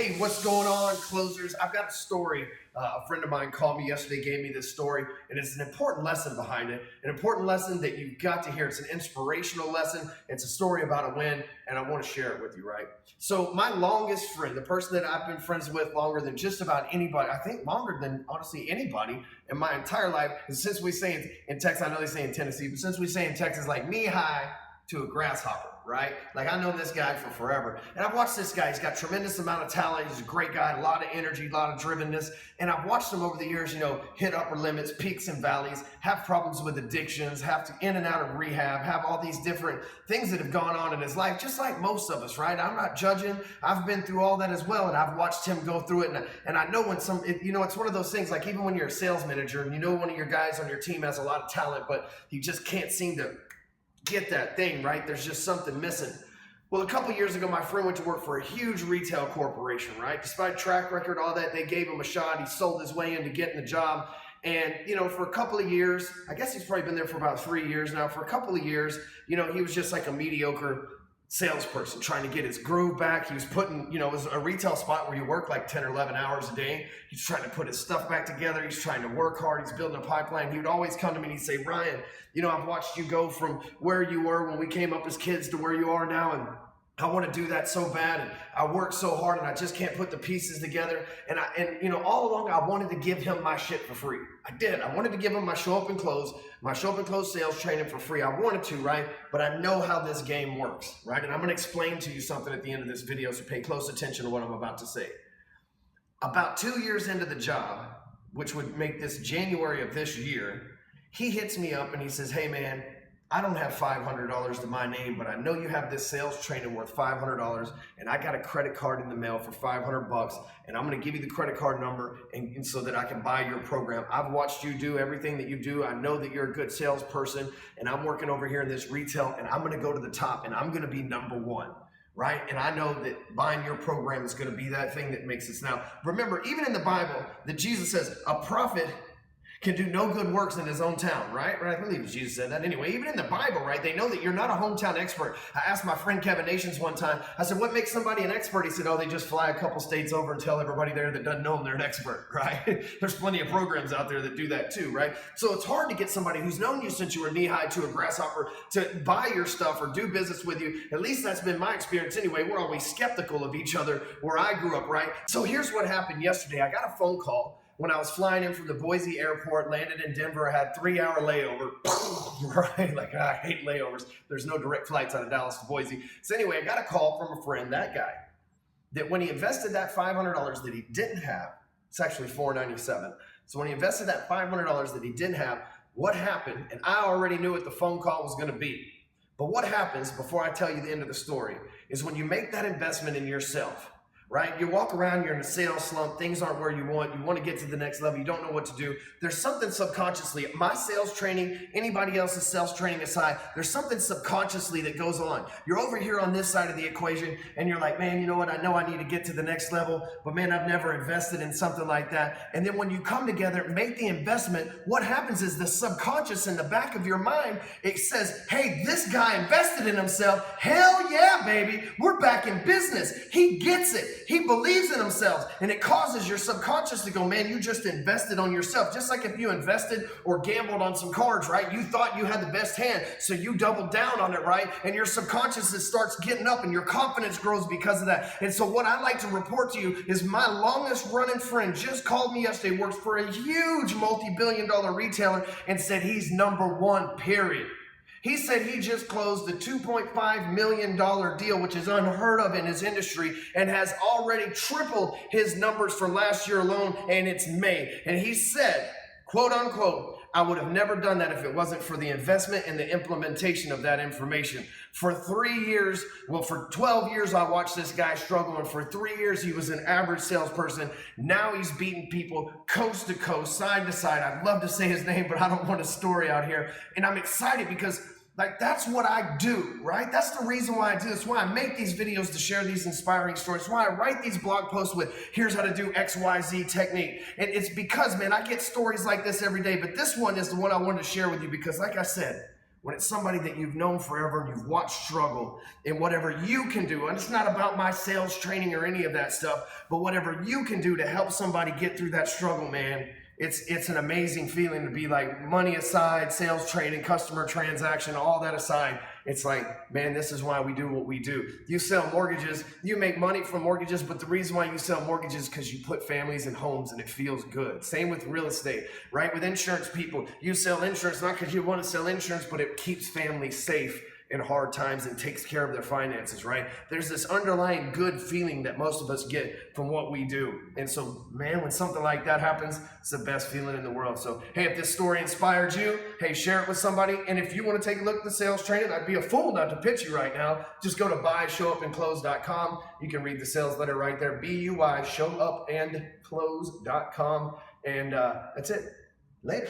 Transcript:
Hey, what's going on, closers? I've got a story. A friend of mine called me yesterday, gave me this story, and it's an important lesson behind it. An important lesson that you've got to hear. It's an inspirational lesson. It's a story about a win, and I want to share it with you, right? So, my longest friend, the person that I've been friends with longer than just about anybody, I think longer than honestly anybody in my entire life, and since we say in Texas, I know they say in Tennessee, but since we say in Texas, like knee high to a grasshopper, right? Like I know this guy for forever. And I've watched this guy. He's got tremendous amount of talent. He's a great guy, a lot of energy, a lot of drivenness. And I've watched him over the years, hit upper limits, peaks and valleys, have problems with addictions, have to in and out of rehab, have all these different things that have gone on in his life, just like most of us, right? I'm not judging. I've been through all that as well. And I've watched him go through it. And I know when it's one of those things, like even when you're a sales manager and one of your guys on your team has a lot of talent, but he just can't seem to get that thing, right? There's just something missing. Well, a couple years ago, my friend went to work for a huge retail corporation, right? Despite track record, all that, they gave him a shot. He sold his way into getting the job. And, for a couple of years, I guess he's probably been there for about 3 years now. For a couple of years, he was just like a mediocre salesperson trying to get his groove back. He was putting, it was a retail spot where you work like 10 or 11 hours a day. He's trying to put his stuff back together. He's trying to work hard. He's building a pipeline. He would always come to me and he'd say, Ryan, I've watched you go from where you were when we came up as kids to where you are now. And I want to do that so bad, and I work so hard, and I just can't put the pieces together. And all along, I wanted to give him my shit for free. I did. I wanted to give him my show up and close sales training for free. I wanted to, right? But I know how this game works, right? And I'm going to explain to you something at the end of this video, so pay close attention to what I'm about to say. About 2 years into the job, which would make this January of this year, he hits me up and he says, hey man, I don't have $500 to my name, but I know you have this sales training worth $500, and I got a credit card in the mail for $500, and I'm going to give you the credit card number and so that I can buy your program. I've watched you do everything that you do. I know that you're a good salesperson, and I'm working over here in this retail, and I'm going to go to the top, and I'm going to be number one. Right? And I know that buying your program is going to be that thing that makes us. Now, remember, even in the Bible, that Jesus says a prophet can do no good works in his own town, right? I believe Jesus said that. Anyway, even in the Bible, right, they know that you're not a hometown expert. I asked my friend Kevin Nations one time, I said, what makes somebody an expert? He said, they just fly a couple states over and tell everybody there that doesn't know them they're an expert, right? There's plenty of programs out there that do that too, right? So it's hard to get somebody who's known you since you were knee-high to a grasshopper to buy your stuff or do business with you. At least that's been my experience anyway. We're always skeptical of each other where I grew up, right? So here's what happened yesterday. I got a phone call when I was flying in from the Boise airport, landed in Denver. I had 3-hour layover, right? Like, I hate layovers. There's no direct flights out of Dallas to Boise. So anyway, I got a call from a friend, that guy, that when he invested that $500 that he didn't have, it's actually $497. So when he invested that $500 that he didn't have, what happened? And I already knew what the phone call was going to be. But what happens, before I tell you the end of the story, is when you make that investment in yourself, right? You walk around, you're in a sales slump, things aren't where you want to get to the next level, you don't know what to do. There's something subconsciously, my sales training, anybody else's sales training aside, there's something subconsciously that goes on. You're over here on this side of the equation and you're like, man, you know what? I know I need to get to the next level, but man, I've never invested in something like that. And then when you come together, make the investment, what happens is the subconscious in the back of your mind, it says, hey, this guy invested in himself. Hell yeah, baby. We're back in business. He gets it. He believes in himself, and it causes your subconscious to go, man, you just invested on yourself. Just like if you invested or gambled on some cards, right? You thought you had the best hand, so you doubled down on it, right? And your subconscious starts getting up, and your confidence grows because of that. And so what I like to report to you is my longest running friend just called me yesterday, works for a huge multi-billion-dollar retailer, and said he's number one, period. He said he just closed a $2.5 million deal, which is unheard of in his industry, and has already tripled his numbers from last year alone, and it's May. And he said, quote unquote, I would have never done that if it wasn't for the investment and the implementation of that information. For 3 years, for 12 years, I watched this guy struggle, and for 3 years, he was an average salesperson. Now he's beating people coast to coast, side to side. I'd love to say his name, but I don't want his story out here. And I'm excited because that's what I do, right? That's the reason why I do this, why I make these videos to share these inspiring stories, why I write these blog posts with, here's how to do XYZ technique. And it's because, man, I get stories like this every day, but this one is the one I wanted to share with you because, like I said, when it's somebody that you've known forever and you've watched struggle, and whatever you can do, and it's not about my sales training or any of that stuff, but whatever you can do to help somebody get through that struggle, man, it's an amazing feeling to be like, money aside, sales training, customer transaction, all that aside. It's like, man, this is why we do what we do. You sell mortgages, you make money from mortgages, but the reason why you sell mortgages is because you put families in homes and it feels good. Same with real estate, right? With insurance people, you sell insurance not because you want to sell insurance, but it keeps families safe in hard times and takes care of their finances, right? There's this underlying good feeling that most of us get from what we do. And so, man, when something like that happens, it's the best feeling in the world. So, hey, if this story inspired you, hey, share it with somebody. And if you want to take a look at the sales training, I'd be a fool not to pitch you right now. Just go to buyshowupandclose.com. You can read the sales letter right there, BUI, showupandclose.com. And that's it. Later.